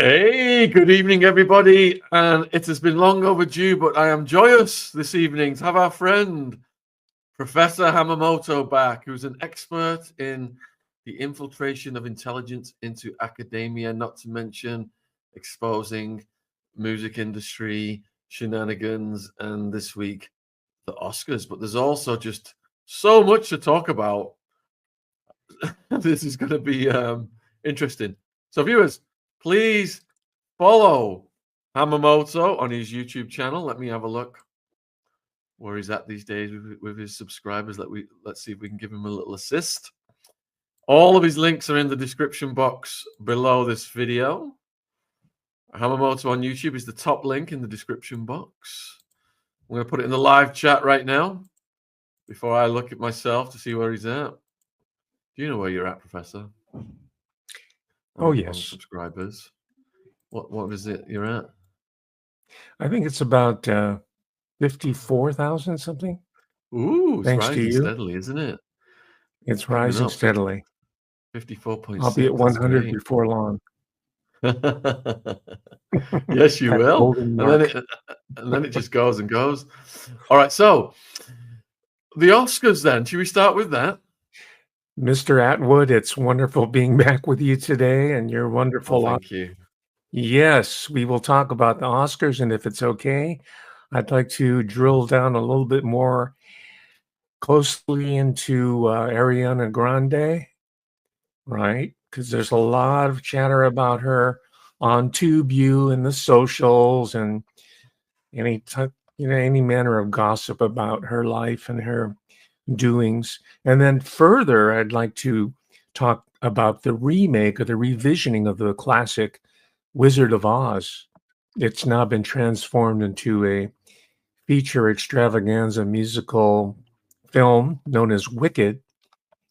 Hey, good evening, everybody. And it has been long overdue, but I am joyous this evening to have our friend, Professor Hamamoto, back, who's an expert in the infiltration of intelligence into academia, not to mention exposing music industry shenanigans, and this week, the Oscars. But there's also just so much to talk about. This is going to be interesting. So, viewers, please follow Hamamoto on his YouTube channel. Let me have a look where he's at these days with his subscribers. Let's see if we can give him a little assist. All of his links are in the description box below this video. Hamamoto on YouTube is the top link in the description box. I'm going to put it in the live chat right now before I look at myself to see where he's at. Do you know where you're at, Professor? Oh, yes. On subscribers. What is it you're at? I think it's about 54,000 something. Ooh, it's Thanks to rising you. steadily, isn't it? It's rising steadily. 54.6. I'll be at 100 before long. Yes, you will. And then it just goes and goes. All right, so the Oscars then. Should we start with that? Mr. Attwood, it's wonderful being back with you today, and you're wonderful. Oh, thank you. Yes, we will talk about the Oscars, and if it's okay, I'd like to drill down a little bit more closely into Ariana Grande, right? Because there's a lot of chatter about her on TubeU and the socials, and any manner of gossip about her life and her doings. And then further, I'd like to talk about the remake or the revisioning of the classic Wizard of Oz. It's now been transformed into a feature extravaganza musical film known as Wicked,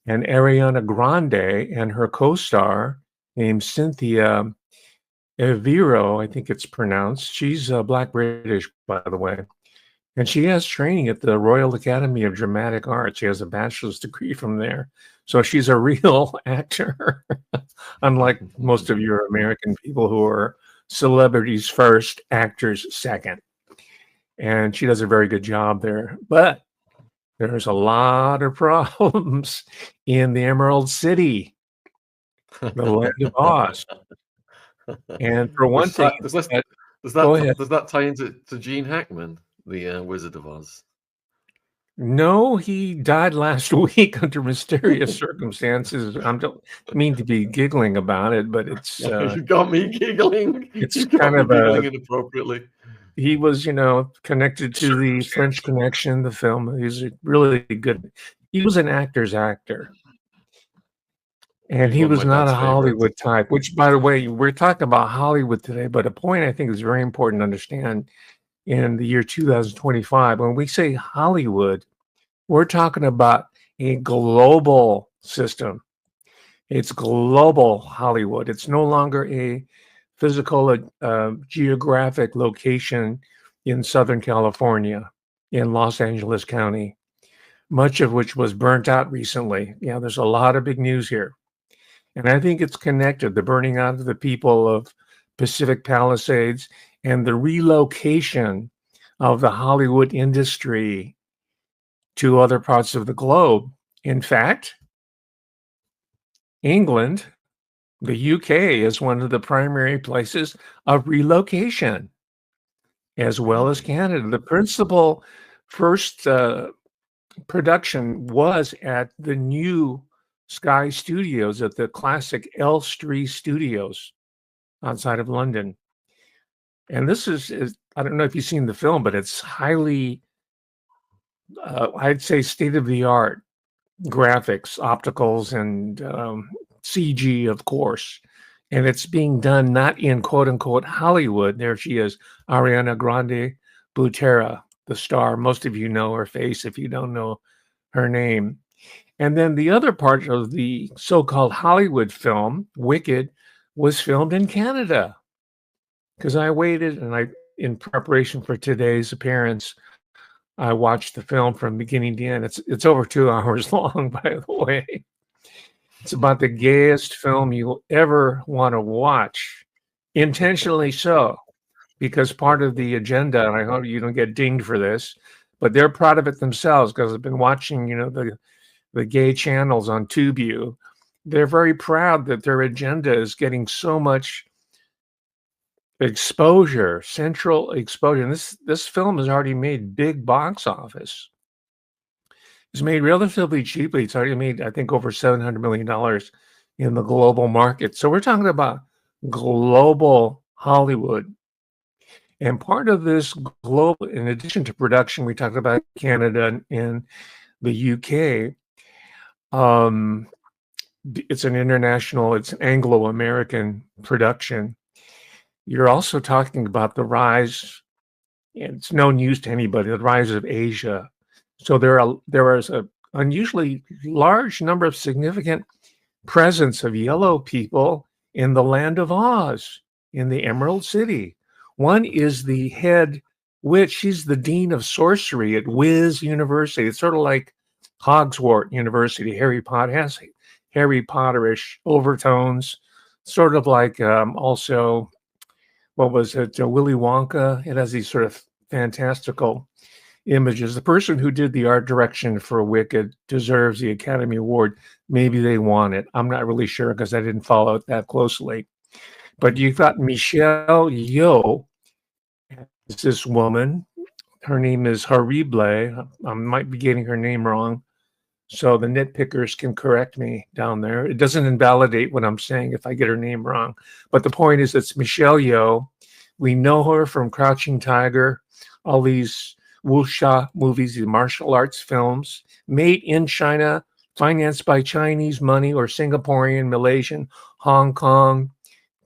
and Ariana Grande and her co-star named Cynthia Evero, I think it's pronounced. She's Black British, by the way. And she has training at the Royal Academy of Dramatic Arts. She has a bachelor's degree from there. So she's a real actor, unlike most of your American people who are celebrities first, actors second. And she does a very good job there. But there's a lot of problems in the Emerald City, the land of Oz. And for one thing, does that tie into Gene Hackman, the Wizard of Oz? No, he died last week under mysterious circumstances. I don't mean to be giggling about it, but it's you got me giggling. It's kind of giggling inappropriately. He was, connected to the French Connection, the film. He's really good. He was an actor's actor. And he was not a Hollywood type, which, by the way, we're talking about Hollywood today, but a point I think is very important to understand in the year 2025, when we say Hollywood, we're talking about a global system. It's global Hollywood. It's no longer a physical geographic location in Southern California, in Los Angeles County, much of which was burnt out recently. Yeah, there's a lot of big news here. And I think it's connected, the burning out of the people of Pacific Palisades and the relocation of the Hollywood industry to other parts of the globe. In fact, England, the UK, is one of the primary places of relocation, as well as Canada. The principal first production was at the new Sky Studios at the classic Elstree Studios outside of London. And this is I don't know if you've seen the film, but it's highly, I'd say, state-of-the-art graphics, opticals, and CG, of course. And it's being done not in quote-unquote Hollywood. There she is, Ariana Grande Butera, the star. Most of you know her face if you don't know her name. And then the other part of the so-called Hollywood film, Wicked, was filmed in Canada. Because I waited, and in preparation for today's appearance, I watched the film from beginning to end. It's over 2 hours long, by the way. It's about the gayest film you'll ever want to watch. intentionally so, because part of the agenda, and I hope you don't get dinged for this, but they're proud of it themselves because I've been watching, the gay channels on TubeU. They're very proud that their agenda is getting so much exposure, central exposure. And this film has already made big box office. It's made relatively cheaply. It's already made, I think, over $700 million in the global market. So we're talking about global Hollywood. And part of this global, in addition to production, we talked about Canada and the UK. It's an international, it's an Anglo-American production. You're also talking about the rise, and it's no news to anybody, the rise of Asia. So there is a unusually large number of significant presence of yellow people in the land of Oz, in the Emerald City. One is the head witch. She's the dean of sorcery at Wiz University. It's sort of like Hogswart University. Harry Potter has Harry Potterish overtones, sort of like also, what was it, Willy Wonka? It has these sort of fantastical images. The person who did the art direction for Wicked deserves the Academy Award. Maybe they won it. I'm not really sure because I didn't follow it that closely. But you've got Michelle Yeoh, this woman. Her name is Harible. I might be getting her name wrong, so the nitpickers can correct me down there. It doesn't invalidate what I'm saying if I get her name wrong. But the point is, it's Michelle Yeoh. We know her from Crouching Tiger, all these wuxia movies, the martial arts films, made in China, financed by Chinese money or Singaporean, Malaysian, Hong Kong,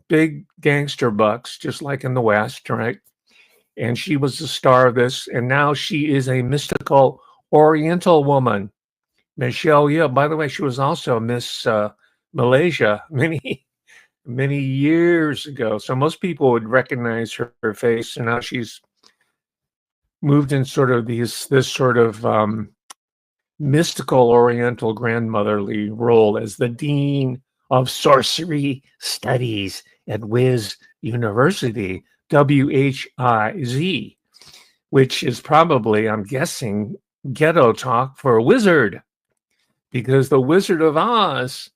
big gangster bucks, just like in the West, right? And she was the star of this, and now she is a mystical Oriental woman. Michelle Yeoh, by the way, she was also Miss Malaysia many years ago. So most people would recognize her face, and now she's moved in sort of this sort of mystical Oriental grandmotherly role as the dean of sorcery studies at Wiz University, WHIZ, which is probably, I'm guessing, ghetto talk for a wizard, because the Wizard of Oz,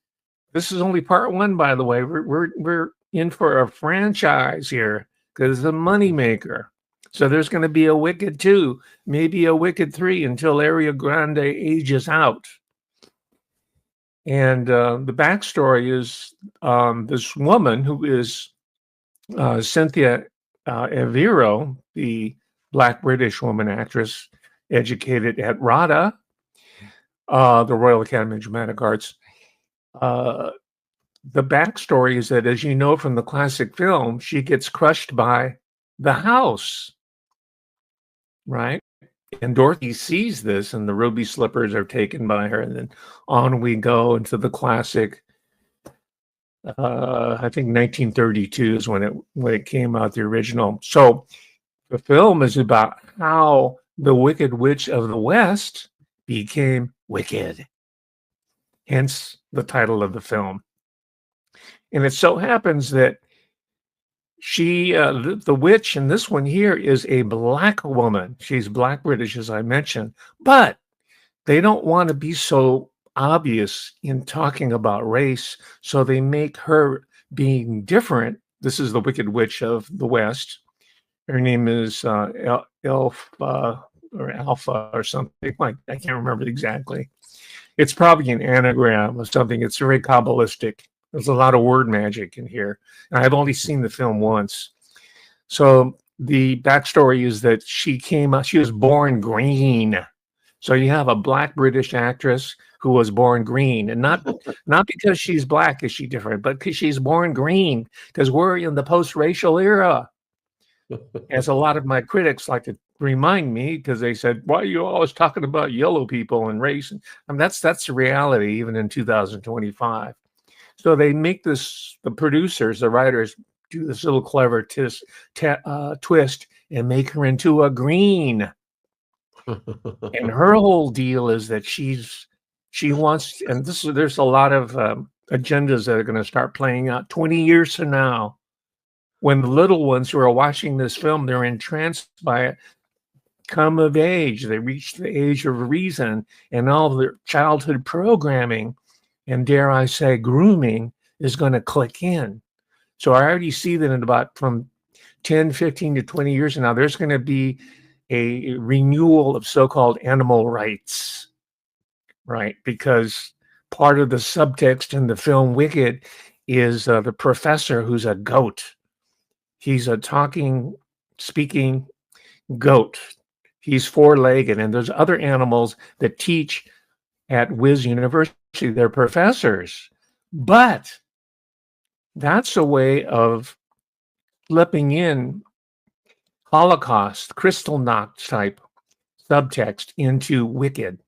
this is only part one, by the way. We're in for a franchise here because it's a moneymaker. So there's going to be a Wicked 2, maybe a Wicked 3 until Ariana Grande ages out. And the backstory is this woman who is Cynthia Evero, the Black British woman actress, educated at RADA, the Royal Academy of Dramatic Arts. The backstory is that, as you know from the classic film, she gets crushed by the house, right? And Dorothy sees this, and the ruby slippers are taken by her, and then on we go into the classic. I think 1932 is when it came out, the original. So the film is about how the Wicked Witch of the West became wicked, hence the title of the film. And it so happens that she, the witch in this one here, is a Black woman. She's Black British, as I mentioned, but they don't want to be so obvious in talking about race, so they make her being different. This is the Wicked Witch of the West. Her name is Alpha or something like, I can't remember exactly. It's probably an anagram of something. It's very Kabbalistic. There's a lot of word magic in here. And I've only seen the film once. So the backstory is that she was born green. So you have a Black British actress who was born green, and not because she's Black is she different, but because she's born green, because we're in the post-racial era. As a lot of my critics like to remind me, because they said, why are you always talking about yellow people and race? And that's the reality, even in 2025. So they make this, the producers, the writers, do this little clever twist and make her into a green. And her whole deal is that she wants, and there's a lot of agendas that are going to start playing out 20 years from now. when the little ones who are watching this film, they're entranced by it, come of age, they reach the age of reason, and all of their childhood programming and, dare I say, grooming is going to click in. So I already see that in about from 10, 15 to 20 years from now, there's going to be a renewal of so-called animal rights, right? Because part of the subtext in the film Wicked is the professor who's a goat. He's a talking, speaking goat. He's four-legged, and there's other animals that teach at Wiz University. They're professors. But that's a way of slipping in Holocaust, crystal knock type subtext into Wicked.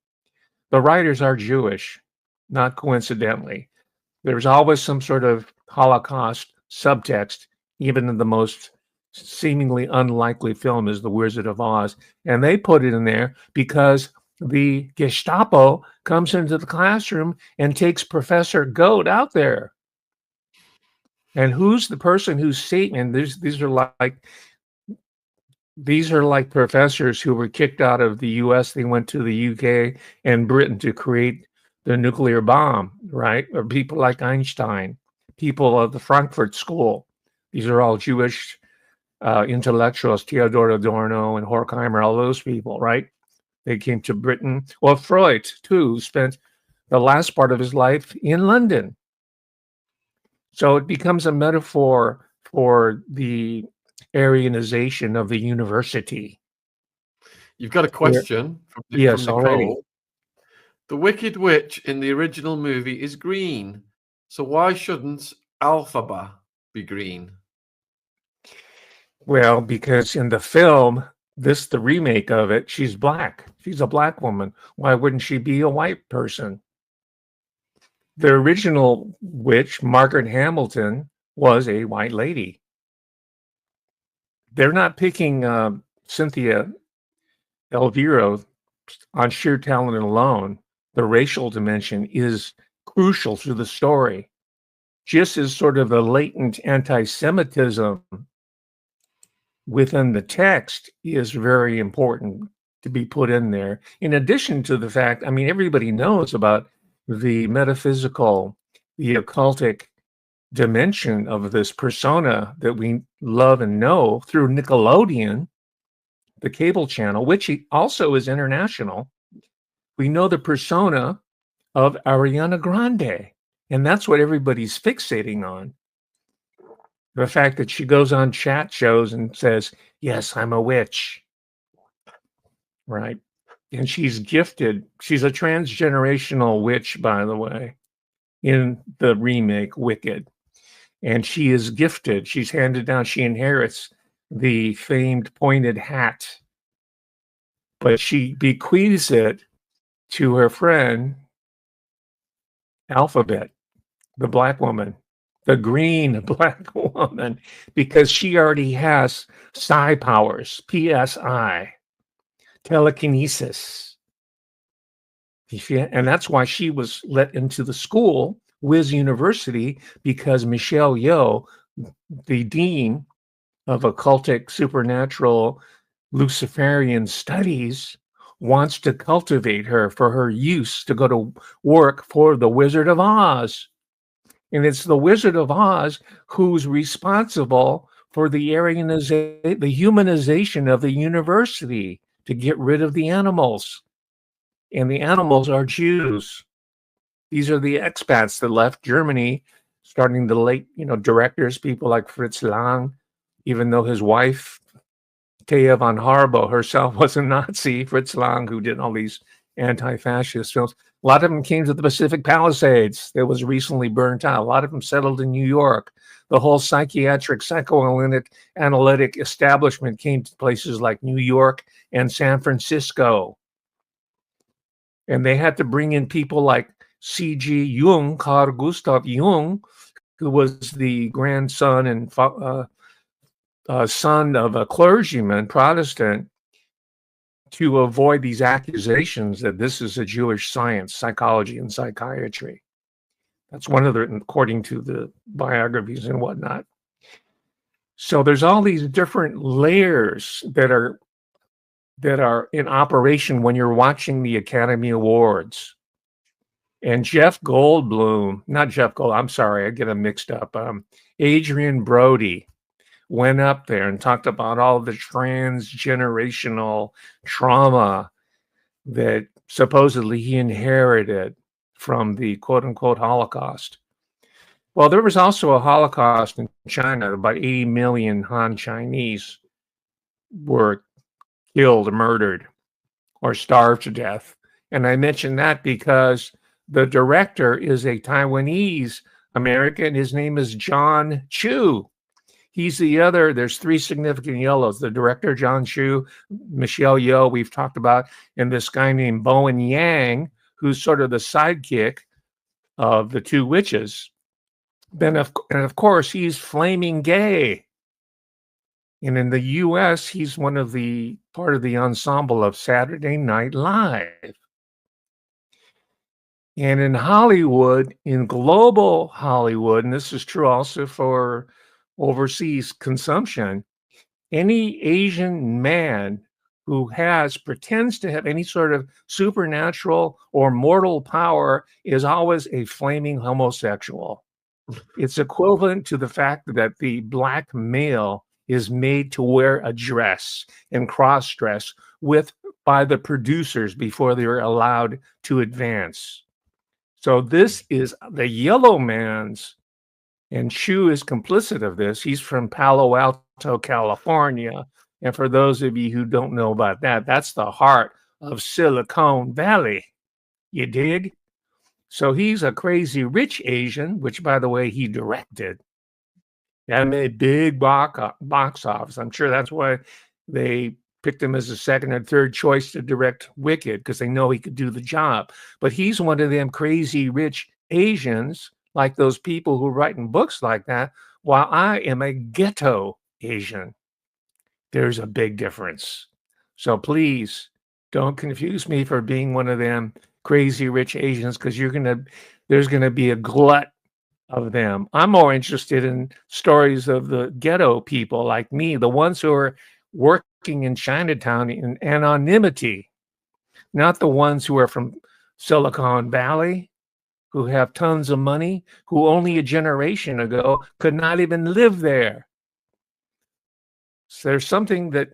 The writers are Jewish, not coincidentally. There's always some sort of Holocaust subtext, even in the most seemingly unlikely film is The Wizard of Oz. And they put it in there because the Gestapo comes into the classroom and takes Professor Goat out there. And who's the person who's Satan? These are like professors who were kicked out of the US. They went to the UK and Britain to create the nuclear bomb, right? Or people like Einstein, people of the Frankfurt School. These are all Jewish intellectuals, Theodor Adorno and Horkheimer, all those people, right? They came to Britain. Well, Freud, too, spent the last part of his life in London. So it becomes a metaphor for the Aryanization of the university. You've got a question from Yes, Nicole. already. The Wicked Witch in the original movie is green. So why shouldn't Alphaba be green? Well, because in the film, the remake of it, she's black. She's a black woman. Why wouldn't she be a white person? The original witch, Margaret Hamilton, was a white lady. They're not picking Cynthia Elvira on sheer talent alone. The racial dimension is crucial to the story. Just as sort of a latent anti-Semitism within the text is very important to be put in there. In addition to the fact, I mean, everybody knows about the metaphysical, the occultic dimension of this persona that we love and know through Nickelodeon, the cable channel, which also is international. We know the persona of Ariana Grande, and that's what everybody's fixating on. The fact that she goes on chat shows and says, yes, I'm a witch, right? And she's gifted. She's a transgenerational witch, by the way, in the remake Wicked. And she is gifted. She's handed down. She inherits the famed pointed hat. But she bequeaths it to her friend, Alphabet, the black woman, the green black woman, because she already has psi powers, PSI, telekinesis. And that's why she was let into the school, Wiz University, because Michelle Yeoh, the dean of occultic, supernatural, Luciferian studies, wants to cultivate her for her use to go to work for the Wizard of Oz. And it's the Wizard of Oz who's responsible for the Aryanization, the humanization of the university to get rid of the animals. And the animals are Jews. These are the expats that left Germany, starting the late, directors, people like Fritz Lang, even though his wife, Thea von Harbo herself was a Nazi, Fritz Lang, who did all these anti-fascist films. A lot of them came to the Pacific Palisades that was recently burnt out. A lot of them settled in New York. The whole psychiatric, psychoanalytic establishment came to places like New York and San Francisco. And they had to bring in people like C.G. Jung, Carl Gustav Jung, who was the grandson and son of a clergyman, Protestant, to avoid these accusations that this is a Jewish science, psychology and psychiatry. That's one of the, according to the biographies and whatnot. So there's all these different layers that are in operation when you're watching the Academy Awards. And Jeff Goldblum, not Jeff Gold, I'm sorry, I get them mixed up. Adrian Brody went up there and talked about all the transgenerational trauma that supposedly he inherited from the quote unquote Holocaust. Well, there was also a Holocaust in China. About 80 million Han Chinese were killed, murdered, or starved to death. And I mention that because the director is a Taiwanese American. His name is John Chu. He's the other. There's three significant yellows. The director, John Chu, Michelle Yeoh, we've talked about, and this guy named Bowen Yang, who's sort of the sidekick of the two witches. And of course, he's flaming gay. And in the U.S., he's part of the ensemble of Saturday Night Live. And in Hollywood, in global Hollywood, and this is true also for overseas consumption, any Asian man who pretends to have any sort of supernatural or mortal power is always a flaming homosexual. It's equivalent to the fact that the black male is made to wear a dress and cross-dress by the producers before they're allowed to advance. So this is the yellow man's, and Chu is complicit of this. He's from Palo Alto, California. And for those of you who don't know about that, that's the heart of Silicon Valley. You dig? So he's a crazy rich Asian, which, by the way, he directed. That made big box office. I'm sure that's why they picked him as a second or third choice to direct Wicked, because they know he could do the job. But he's one of them crazy rich Asians, like those people who are writing books like that, while I am a ghetto Asian. There's a big difference. So please don't confuse me for being one of them crazy rich Asians, because there's gonna be a glut of them. I'm more interested in stories of the ghetto people like me, the ones who are working in Chinatown in anonymity, not the ones who are from Silicon Valley, who have tons of money, who only a generation ago could not even live there. So there's something that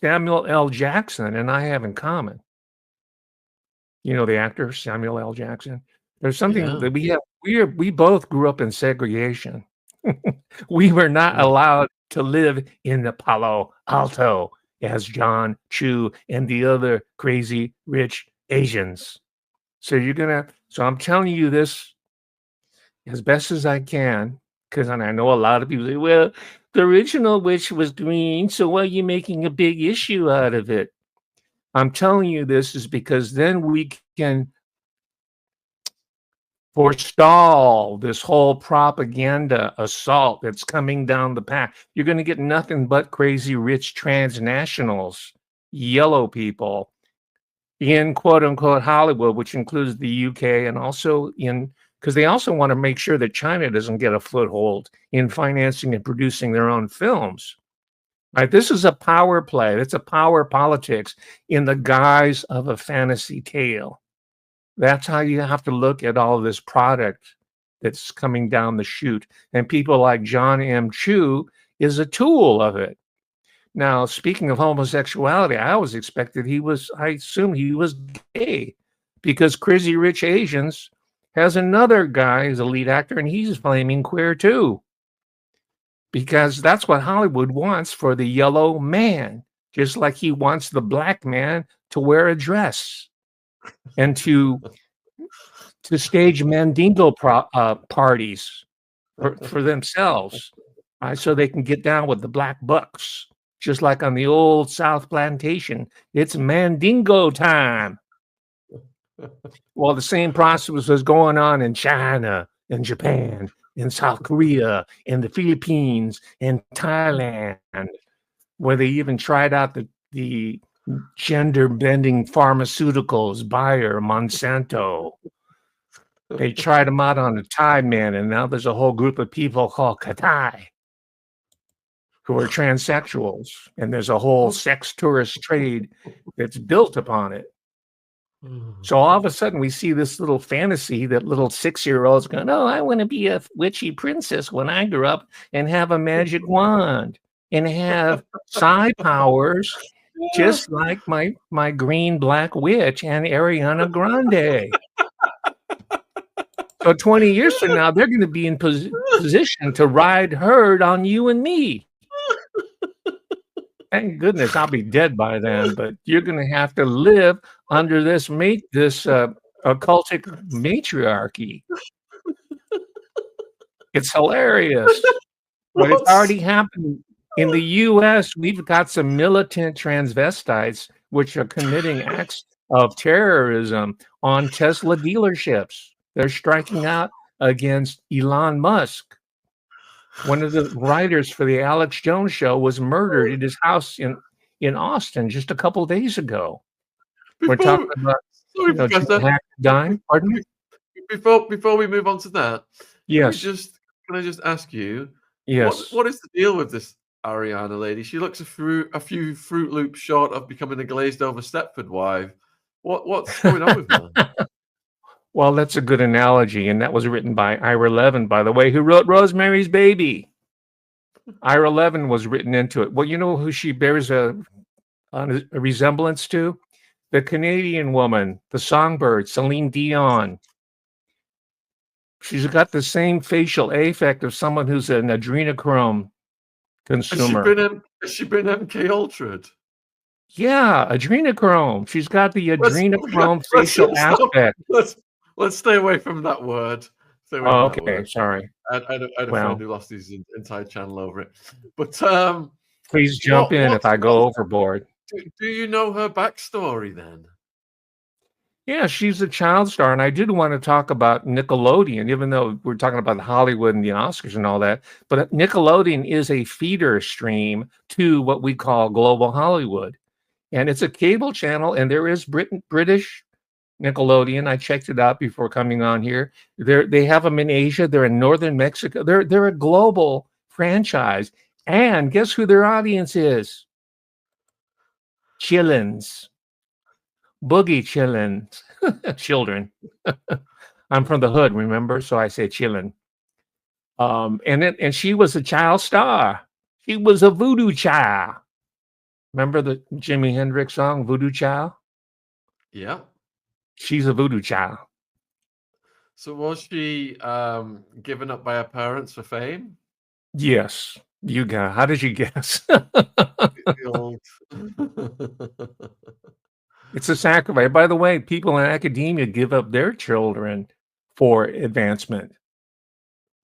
Samuel L. Jackson and I have in common. You know the actor Samuel L. Jackson? There's something that we have. We both grew up in segregation. We were not allowed to live in the Palo Alto as John Chu and the other crazy rich Asians. So I'm telling you this as best as I can, because I know a lot of people say, well, the original witch was green, so why are you making a big issue out of it? I'm telling you this is because then we can forestall this whole propaganda assault that's coming down the path. You're going to get nothing but crazy rich transnationals, yellow people in quote unquote Hollywood, which includes the UK, and also because they also want to make sure that China doesn't get a foothold in financing and producing their own films. Right? This is a power play. It's a power politics in the guise of a fantasy tale. That's how you have to look at all of this product that's coming down the chute. And people like John M. Chu is a tool of it. Now, speaking of homosexuality, I always expected I assumed he was gay, because Crazy Rich Asians has another guy as a lead actor, and he's flaming queer too. Because that's what Hollywood wants for the yellow man, just like he wants the black man to wear a dress and to stage mandingo parties for themselves, right? So they can get down with the black bucks, just like on the old South Plantation. It's mandingo time. Well, the same process was going on in China, in Japan, in South Korea, in the Philippines, in Thailand, where they even tried out the gender-bending pharmaceuticals, Bayer, Monsanto. They tried them out on a Thai man, and now there's a whole group of people called Katai. who are transsexuals, and there's a whole sex tourist trade that's built upon it. So all of a sudden we see this little fantasy that little 6-year-olds going, oh, I want to be a witchy princess when I grow up and have a magic wand and have psi powers just like my green black witch and Ariana Grande. So 20 years from now, they're going to be in position to ride herd on you and me. Thank goodness I'll be dead by then, but you're going to have to live under this occultic matriarchy. It's hilarious, but it's already happened. In the U.S., we've got some militant transvestites which are committing acts of terrorism on Tesla dealerships. They're striking out against Elon Musk. One of the writers for the Alex Jones show was murdered in his house in Austin just a couple days ago. We're talking about dying. Pardon me? Before we move on to that, yes. Can I just ask you? Yes. What is the deal with this Ariana lady? She looks a few Fruit Loops short of becoming a glazed over Stepford wife. What's going on with her? Well, that's a good analogy, and that was written by Ira Levin, by the way, who wrote Rosemary's Baby. Ira Levin was written into it. Well, you know who she bears a resemblance to? The Canadian woman, the songbird, Celine Dion. She's got the same facial affect of someone who's an adrenochrome consumer. Has she been MK Ultra'd? Yeah, adrenochrome. She's got the adrenochrome facial aspect. Let's stay away from that word. Okay, sorry. I had a friend who lost his entire channel over it. But please jump in if I go overboard. Do you know her backstory then? Yeah, she's a child star, and I did want to talk about Nickelodeon, even though we're talking about Hollywood and the Oscars and all that. But Nickelodeon is a feeder stream to what we call global Hollywood, and it's a cable channel. And there is British Nickelodeon. I checked it out before coming on here. They have them in Asia. They're in northern Mexico. They're a global franchise. And guess who their audience is? Chillins. Boogie chillins. Children. I'm from the hood, remember? So I say chillin. And she was a child star. She was a voodoo child. Remember the Jimi Hendrix song, Voodoo Child? Yeah. She's a voodoo child. So was she given up by her parents for fame? Yes. How did you guess? It's a sacrifice. By the way, people in academia give up their children for advancement.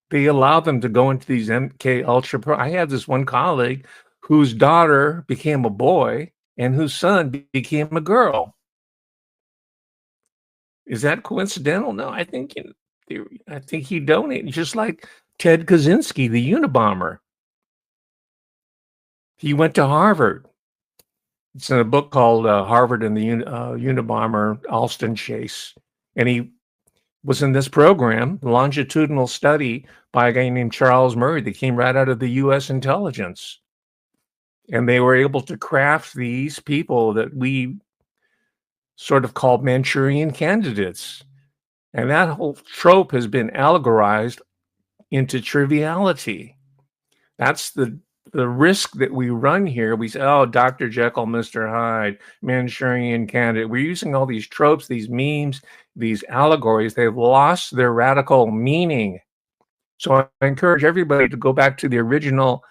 They allow them to go into these MK Ultra. I had this one colleague whose daughter became a boy and whose son became a girl. Is that coincidental? No, I think he donated, just like Ted Kaczynski, the Unabomber. He went to Harvard. It's in a book called Harvard and the Unabomber, Alston Chase. And he was in this program, longitudinal study by a guy named Charles Murray that came right out of the U.S. intelligence. And they were able to craft these people that we sort of called Manchurian candidates. And that whole trope has been allegorized into triviality. That's the risk that we run here. We say, oh, Dr. Jekyll, Mr. Hyde, Manchurian candidate. We're using all these tropes, these memes, these allegories. They've lost their radical meaning. So I encourage everybody to go back to the original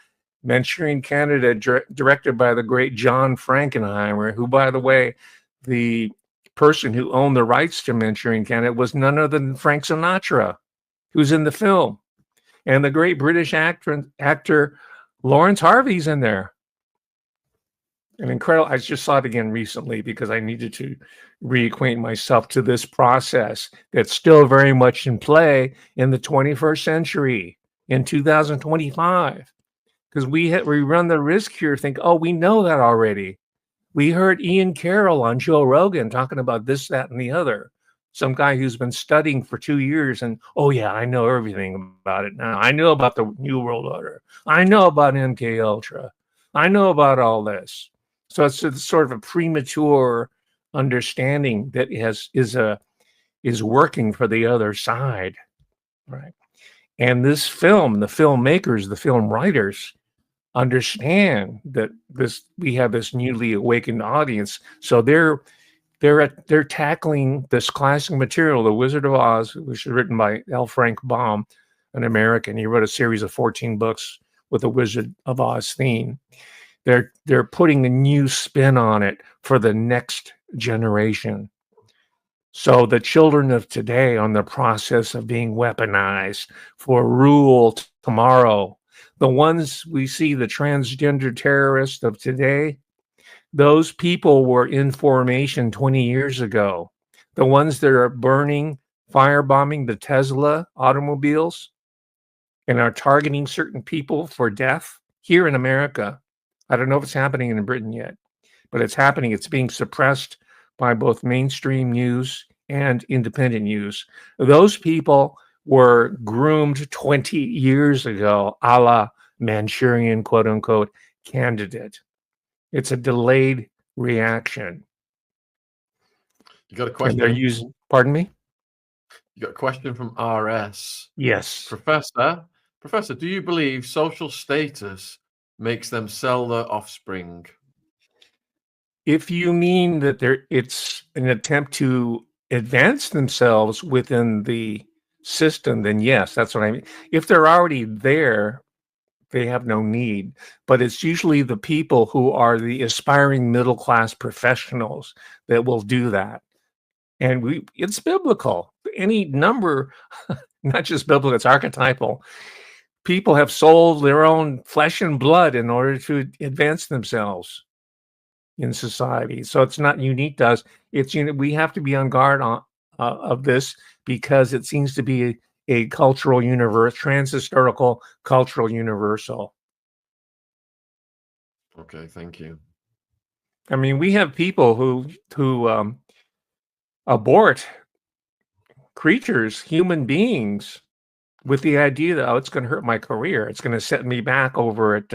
Manchurian candidate directed by the great John Frankenheimer, who, by the way, the person who owned the rights to Manchurian candidate was none other than Frank Sinatra, who's in the film. And the great British actor Lawrence Harvey's in there. An incredible. I just saw it again recently because I needed to reacquaint myself to this process that's still very much in play in the 21st century, in 2025. Because we run the risk here, think, oh, we know that already. We heard Ian Carroll on Joe Rogan talking about this, that, and the other. some guy who's been studying for 2 years and, oh yeah, I know everything about it now. I know about the New World Order. I know about MK Ultra. I know about all this. So it's sort of a premature understanding that is working for the other side, right? And this film, the filmmakers, the film writers understand that we have this newly awakened audience. So they're tackling this classic material, The Wizard of Oz, which was written by L. Frank Baum, an American. He wrote a series of 14 books with the Wizard of Oz theme. They're putting a new spin on it for the next generation. So the children of today on the process of being weaponized for rule tomorrow. The ones we see, the transgender terrorists of today, those people were in formation 20 years ago. The ones that are burning, firebombing the Tesla automobiles and are targeting certain people for death here in America. I don't know if it's happening in Britain yet, but it's happening. It's being suppressed by both mainstream news and independent news. Those people were groomed 20 years ago, a la Manchurian, quote unquote, candidate. It's a delayed reaction. You got a question? And they're using, pardon me? You got a question from RS. Yes. Professor, do you believe social status makes them sell their offspring? If you mean that it's an attempt to advance themselves within the system, then yes, that's what I mean. If they're already there, they have no need. But it's usually the people who are the aspiring middle-class professionals that will do that. And it's biblical. Any number, not just biblical, it's archetypal. People have sold their own flesh and blood in order to advance themselves in society. So it's not unique to us. It's we have to be on guard of this because it seems to be a cultural universe, trans-historical cultural universal. Okay, thank you. I mean, we have people who abort creatures, human beings, with the idea that, oh, it's going to hurt my career. It's going to set me back over at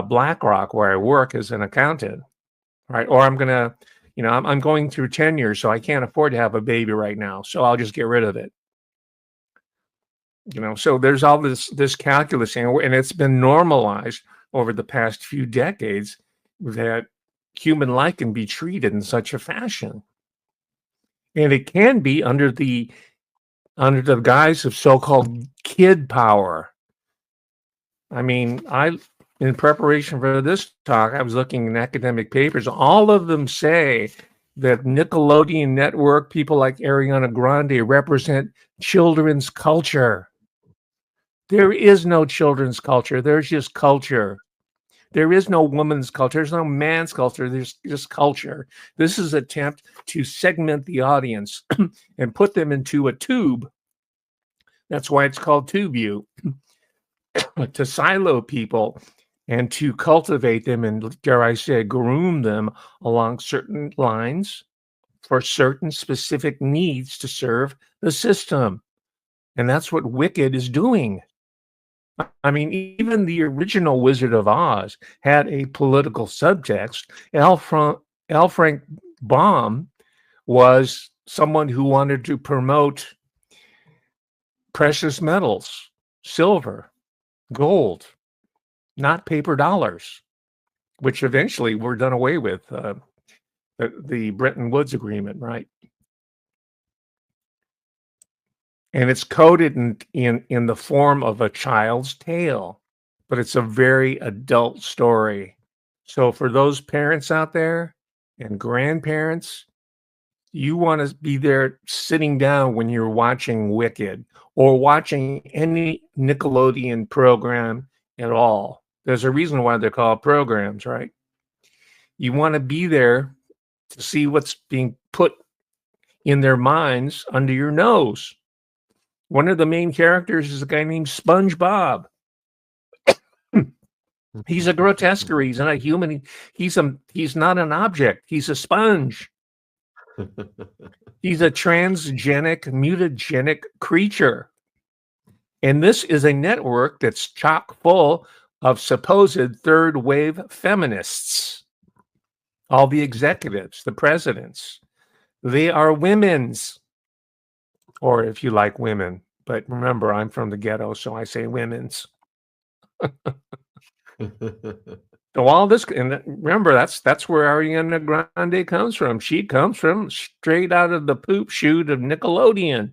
BlackRock, where I work as an accountant, right? Or I'm going to, I'm going through tenure, so I can't afford to have a baby right now, so I'll just get rid of it. So there's all this calculus, and it's been normalized over the past few decades that human life can be treated in such a fashion. And it can be under the guise of so-called kid power. I mean, in preparation for this talk, I was looking in academic papers. All of them say that Nickelodeon Network, people like Ariana Grande, represent children's culture. There is no children's culture. There's just culture. There is no woman's culture. There's no man's culture. There's just culture. This is an attempt to segment the audience and put them into a tube. That's why it's called Tube View. To silo people and to cultivate them and, dare I say, groom them along certain lines for certain specific needs to serve the system. And that's what Wicked is doing. I mean, even the original Wizard of Oz had a political subtext. L. Frank Baum was someone who wanted to promote precious metals, silver, gold, not paper dollars, which eventually were done away with, the Bretton Woods Agreement, right? And it's coded in the form of a child's tale, but it's a very adult story. So for those parents out there and grandparents, you want to be there sitting down when you're watching Wicked or watching any Nickelodeon program at all. There's a reason why they're called programs, right? You want to be there to see what's being put in their minds under your nose. One of the main characters is a guy named SpongeBob. He's a grotesquerie. He's not a human. He's not an object. He's a sponge. He's a transgenic, mutagenic creature. And this is a network that's chock full of supposed third wave feminists. All the executives, the presidents, they are women's, or if you like women. But remember, I'm from the ghetto, so I say women's. So all this, and remember, that's where Ariana Grande comes from. She comes from straight out of the poop chute of Nickelodeon.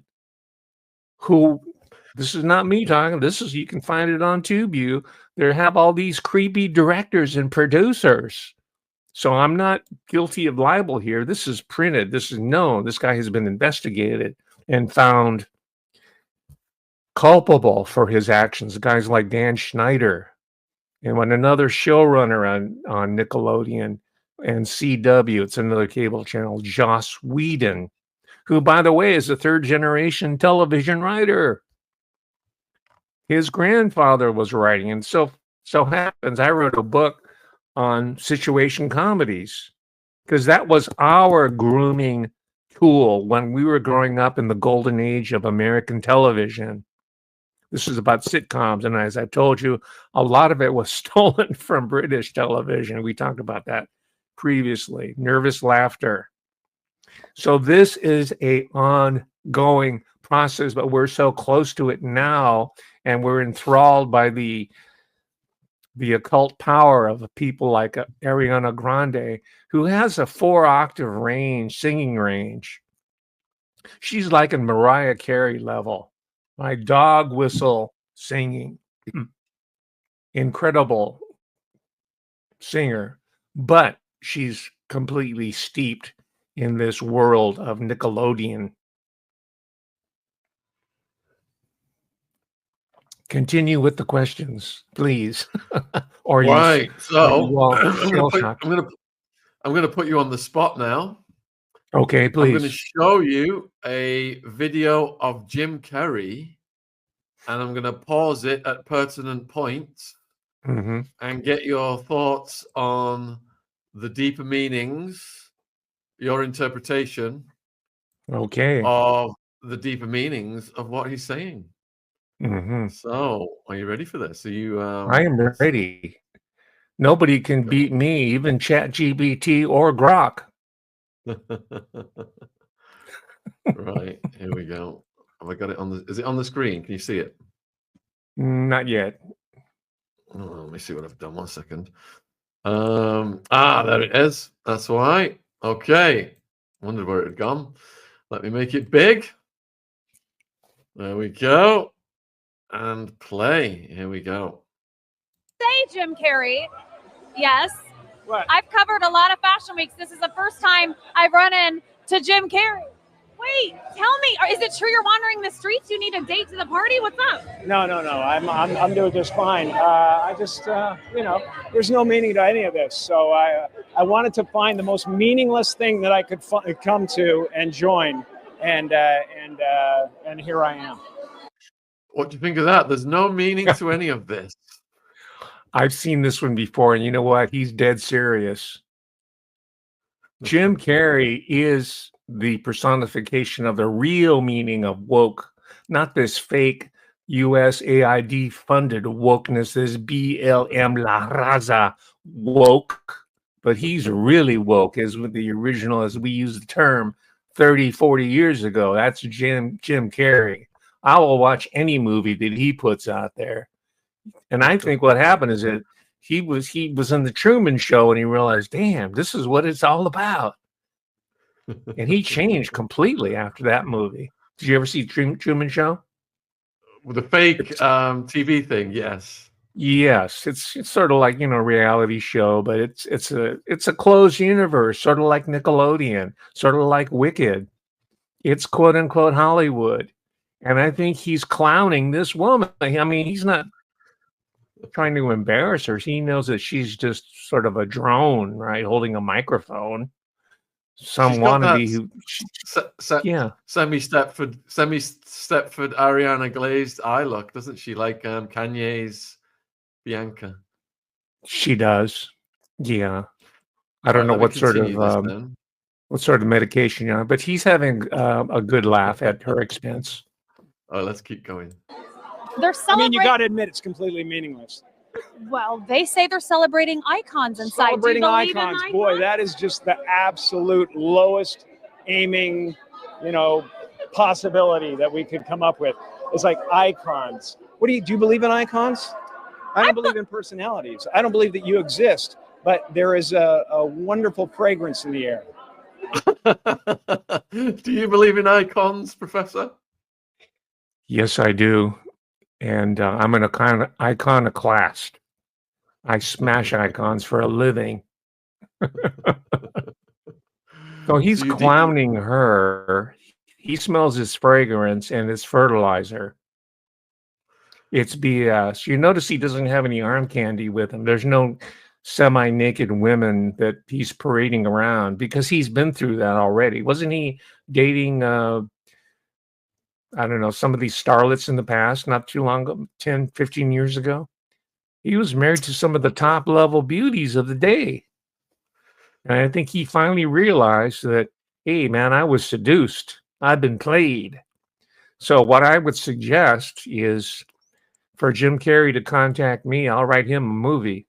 Who, this is not me talking. This is, you can find it on TubeView. They have all these creepy directors and producers. So I'm not guilty of libel here. This is printed. This is known. This guy has been investigated and found culpable for his actions. Guys like Dan Schneider, and when another showrunner on Nickelodeon and CW, it's another cable channel, Joss Whedon, who, by the way, is a third-generation television writer. His grandfather was writing, and so happens I wrote a book on situation comedies, because that was our grooming tool when we were growing up in the golden age of American television. This is about sitcoms, and as I told you, a lot of it was stolen from British television. We talked about that previously. Nervous laughter. So this is a ongoing process, but we're so close to it now, and we're enthralled by the occult power of people like Ariana Grande, who has a 4-octave range, singing range. She's like a Mariah Carey level. My dog whistle singing. Incredible singer, but she's completely steeped in this world of Nickelodeon. Continue with the questions, please. Or right. So I'm going to put you on the spot now. Okay, please. I'm going to show you a video of Jim Carrey, and I'm going to pause it at pertinent points and get your thoughts on the deeper meanings, your interpretation of the deeper meanings of what he's saying. So, are you ready for this? Are you? I am ready. Nobody can beat me, even ChatGPT or Grok. Right, here we go. Have I got it on the? Is it on the screen? Can you see it? Not yet. Oh, let me see what I've done. 1 second. There it is. That's why. Okay. Wondered where it had gone. Let me make it big. There we go. And play. Here we go. Say, Jim Carrey. Yes. What? I've covered a lot of fashion weeks. This is the first time I've run into Jim Carrey. Wait, tell me, is it true you're wandering the streets? You need a date to the party? What's up? No. I'm doing just fine. I just, there's no meaning to any of this. So I wanted to find the most meaningless thing that I could come to and join, and here I am. What do you think of that? There's no meaning to any of this. I've seen this one before, and you know what? He's dead serious. Jim Carrey is the personification of the real meaning of woke, not this fake USAID funded wokeness, this BLM La Raza woke, but he's really woke, as with the original, as we use the term 30, 40 years ago. That's Jim Carrey. I will watch any movie that he puts out there. And I think what happened is that he was in the Truman Show, and he realized, damn, this is what it's all about. And he changed completely after that movie. Did you ever see Truman Show? With the fake TV thing, yes. Yes, it's sort of like, reality show, but it's a closed universe, sort of like Nickelodeon, sort of like Wicked. It's quote unquote Hollywood. And I think he's clowning this woman. I mean, he's not trying to embarrass her. He knows that she's just sort of a drone, right, holding a microphone. Some wannabe who, semi-Stepford Ariana glazed eye look, doesn't she? Like Kanye's Bianca. She does. Yeah. I don't know what sort of what sort of medication you're on, but he's having a good laugh at her expense. Oh, let's keep going. They're I celebrating. mean, you got to admit it's completely meaningless. Well, they say they're celebrating icons inside. Celebrating Do you believe icons, in boy, icons? that is just the absolute lowest aiming, possibility that we could come up with. It's like icons. Do you believe in icons? I don't believe in personalities. I don't believe that you exist, but there is a wonderful fragrance in the air. Do you believe in icons, Professor? Yes, I do. And I'm an iconoclast. I smash icons for a living. So he's clowning her. He smells his fragrance and his fertilizer. It's BS. You notice he doesn't have any arm candy with him. There's no semi-naked women that he's parading around because he's been through that already. Wasn't he dating, I don't know, some of these starlets in the past, not too long ago, 10, 15 years ago? He was married to some of the top level beauties of the day. And I think he finally realized that, hey, man, I was seduced. I've been played. So what I would suggest is for Jim Carrey to contact me. I'll write him a movie.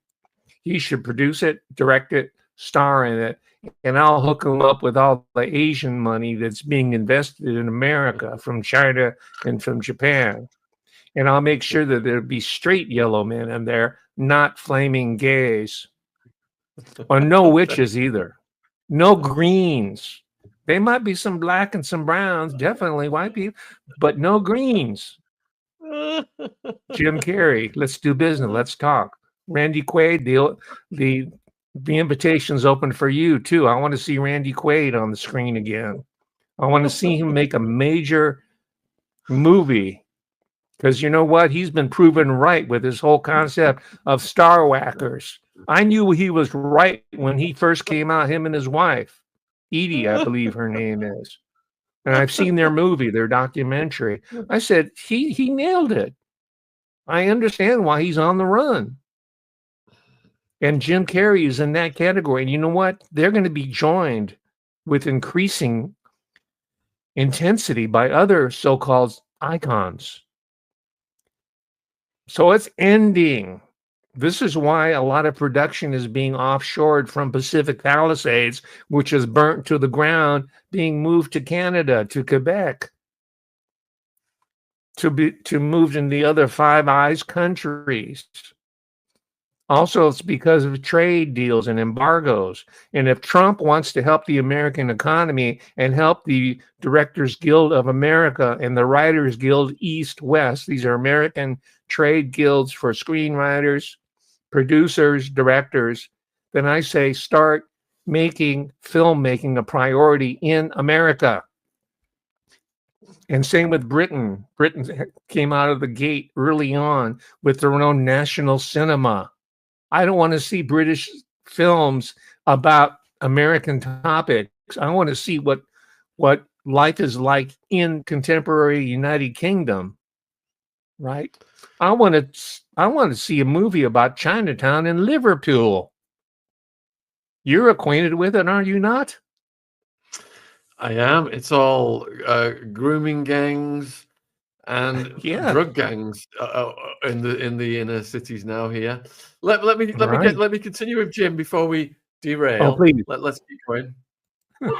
He should produce it, direct it, star in it, and I'll hook him up with all the Asian money that's being invested in America from China and from Japan. And I'll make sure that there'll be straight yellow men in there, not flaming gays. Or no witches either. No greens. There might be some black and some browns, definitely white people, but no greens. Jim Carrey, let's do business. Let's talk. Randy Quaid, the invitation's open for you too. I want to see Randy Quaid on the screen again. I want to see him make a major movie. Because you know what? He's been proven right with his whole concept of star whackers. I knew he was right when he first came out, him and his wife, Edie, I believe her name is. And I've seen their movie, their documentary. I said, he nailed it. I understand why he's on the run. And Jim Carrey is in that category. And you know what? They're going to be joined with increasing intensity by other so-called icons. So it's ending. This is why a lot of production is being offshored from Pacific Palisades, which is burnt to the ground, being moved to Canada, to Quebec, to move in the other Five Eyes countries. Also, it's because of trade deals and embargoes. And if Trump wants to help the American economy and help the Directors Guild of America and the Writers Guild East-West, these are American trade guilds for screenwriters, producers, directors, then I say start making filmmaking a priority in America. And same with Britain. Britain came out of the gate early on with their own national cinema. I don't want to see British films about American topics. I want to see what life is like in contemporary United Kingdom, right? I want to see a movie about Chinatown in Liverpool. You're acquainted with it, are you not? I am. It's all grooming gangs and drug gangs in the inner cities now. Here, let me continue with Jim before we derail. Oh, please. Let's keep going.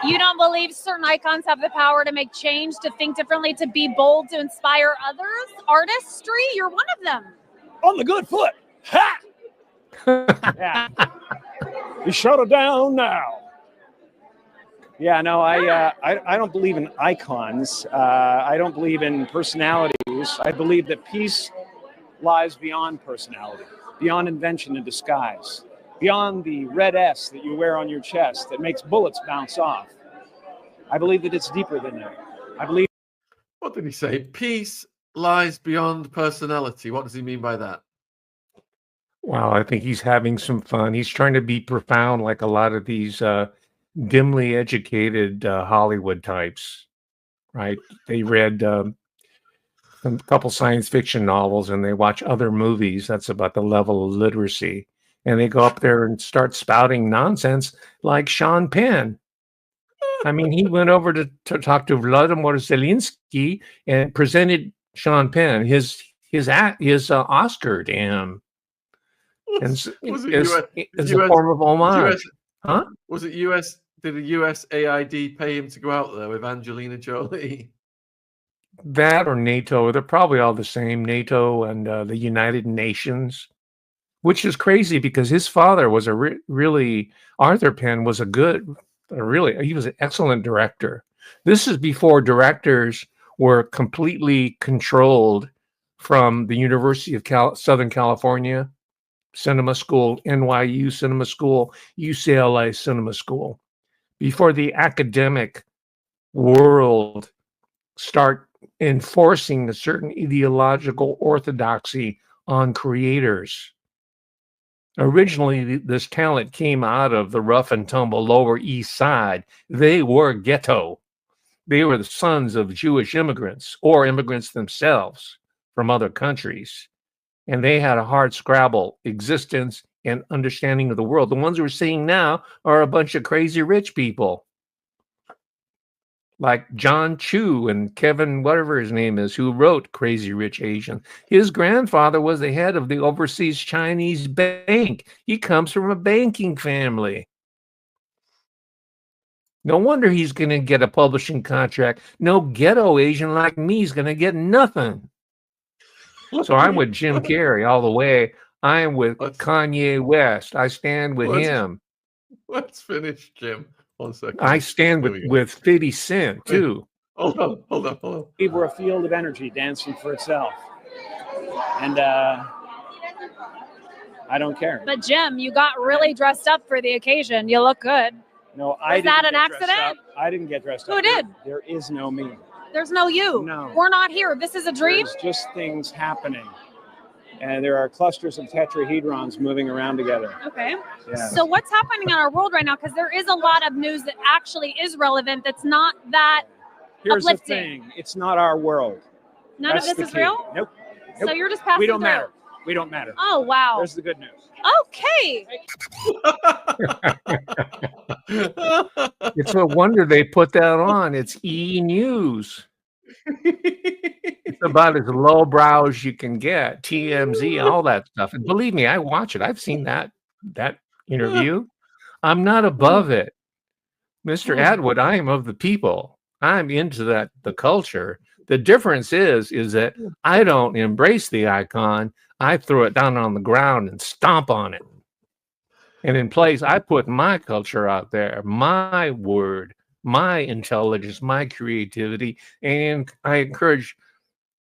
You don't believe certain icons have the power to make change, to think differently, to be bold, to inspire others? Artistry, you're one of them. On the good foot. Ha! Yeah. You shut it down now. Yeah, no, I don't believe in icons. I don't believe in personalities. I believe that peace lies beyond personality, beyond invention and disguise, beyond the red S that you wear on your chest that makes bullets bounce off. I believe that it's deeper than that. I believe. What did he say? Peace lies beyond personality. What does he mean by that? Well, I think he's having some fun. He's trying to be profound like a lot of these dimly educated Hollywood types, right? They read a couple science fiction novels and they watch other movies. That's about the level of literacy. And they go up there and start spouting nonsense like Sean Penn. I mean, he went over to talk to Vladimir Zelensky and presented Sean Penn his Oscar to him, and Was it as a form of homage. US, Huh? Was it US? Did the USAID pay him to go out there with Angelina Jolie? That or NATO? They're probably all the same. NATO and the United Nations, which is crazy because his father was a really Arthur Penn was he was an excellent director. This is before directors were completely controlled from the University of Southern California Cinema School, NYU Cinema School, UCLA Cinema School. Before the academic world start enforcing a certain ideological orthodoxy on creators. Originally, this talent came out of the rough and tumble Lower East Side. They were ghetto. They were the sons of Jewish immigrants or immigrants themselves from other countries. And they had a hard scrabble existence and understanding of the world. The ones we're seeing now are a bunch of crazy rich people like John Chu and Kevin, whatever his name is, who wrote Crazy Rich Asian. His grandfather was the head of the Overseas Chinese Bank. He comes from a banking family. No wonder he's going to get a publishing contract. No ghetto Asian like me is going to get nothing. So I'm with Jim Carrey all the way. I am with Kanye West. I stand with him. Let's finish, Jim. 1 second. I stand with 50 Cent, too. Hold on. We were a field of energy dancing for itself. And I don't care. But Jim, you got really dressed up for the occasion. You look good. No, I didn't. Was that an get dressed accident? up. I didn't get dressed up. Who did? There is no me. There's no you. No. We're not here. This is a dream. There's just things happening. And there are clusters of tetrahedrons moving around together. Okay. Yeah. So what's happening in our world right now? Because there is a lot of news that actually is relevant that's not that Here's the uplifting. thing. It's not our world. None That's of the this is key. real? Nope. So you're just passing We don't through. matter. We don't matter. Oh, wow. There's the good news. Okay. It's no wonder they put that on. It's E! News. It's about as lowbrow as you can get. TMZ, all that stuff. And believe me, I watch it. I've seen that interview. I'm not above it. Mr. Attwood, I am of the people. I'm into the culture. The difference is that I don't embrace the icon. I throw it down on the ground and stomp on it. And in place, I put my culture out there, my word, my intelligence, my creativity. And I encourage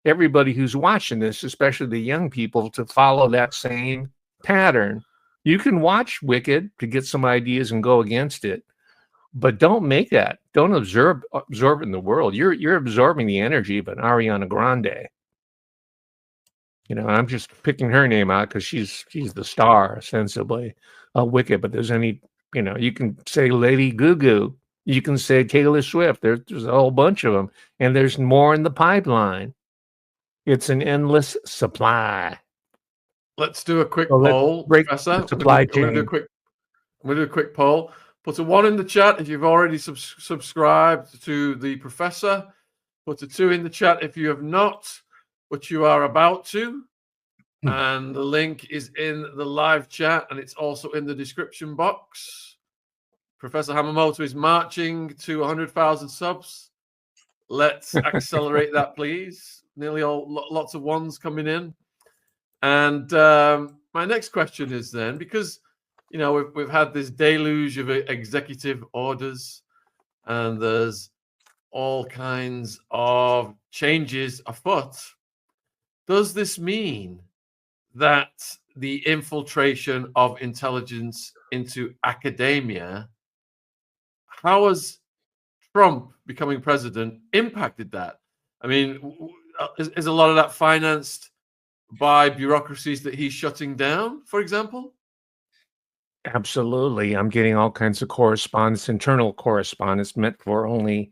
everybody who's watching this, especially the young people, to follow that same pattern. You can watch Wicked to get some ideas and go against it, but don't make that. Don't absorb it in the world. You're absorbing the energy of an Ariana Grande. You know, I'm just picking her name out because she's the star, ostensibly, Wicked. But there's you can say Lady Goo, you can say Taylor Swift. There's a whole bunch of them, and there's more in the pipeline. It's an endless supply. Let's do a quick poll, Professor. Supply chain. I'm going to do a quick poll. Put a 1 in the chat if you've already subscribed to the Professor. Put a 2 in the chat if you have not, but you are about to. And the link is in the live chat, and it's also in the description box. Professor Hamamoto is marching to 100,000 subs. Let's accelerate that, please. Lots of ones coming in. And my next question is then, because we've had this deluge of executive orders, and there's all kinds of changes afoot. Does this mean that the infiltration of intelligence into academia, how has Trump becoming president impacted that? I mean, is a lot of that financed by bureaucracies that he's shutting down, for example? Absolutely. I'm getting all kinds of correspondence, internal correspondence meant for only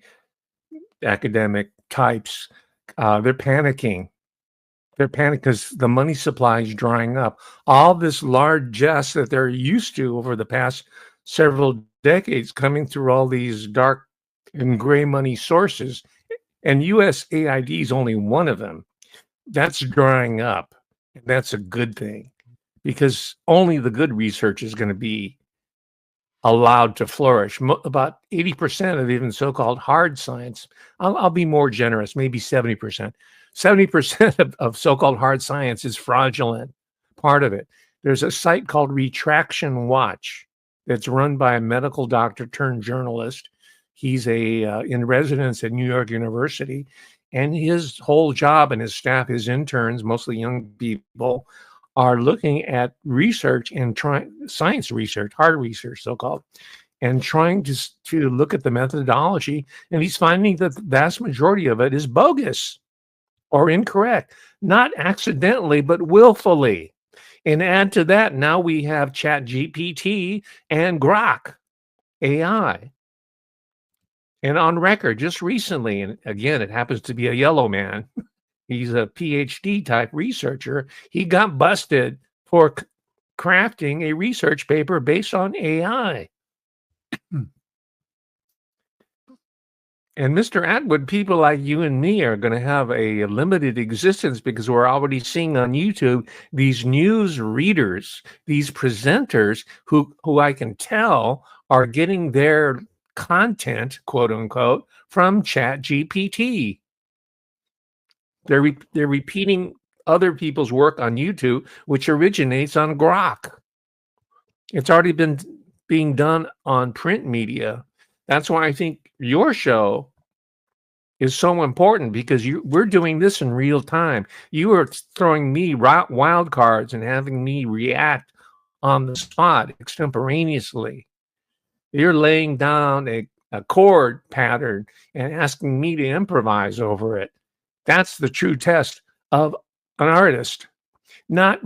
academic types. They're panicking. They're panicking because the money supply is drying up. All this largesse that they're used to over the past several decades coming through all these dark and gray money sources, and USAID is only one of them. That's drying up, and that's a good thing, because only the good research is going to be allowed to flourish. About 80% of even so-called hard science, I'll be more generous, maybe 70%. 70% of so-called hard science is fraudulent, part of it. There's a site called Retraction Watch that's run by a medical doctor turned journalist. He's in residence at New York University, and his whole job and his staff, his interns, mostly young people, are looking at research and science research, hard research, so-called, and trying to look at the methodology. And he's finding that the vast majority of it is bogus or incorrect, not accidentally, but willfully. And add to that, now we have ChatGPT and Grok AI. And on record, just recently, and again, it happens to be a yellow man, he's a PhD type researcher, he got busted for crafting a research paper based on AI. And Mr. Attwood, people like you and me are going to have a limited existence, because we're already seeing on YouTube these news readers, these presenters who I can tell are getting their content, quote unquote, from ChatGPT. They're repeating other people's work on YouTube, which originates on Grok. It's already been being done on print media. That's why I think your show is so important, because we're doing this in real time. You are throwing me wild cards and having me react on the spot extemporaneously. You're laying down a chord pattern and asking me to improvise over it. That's the true test of an artist, not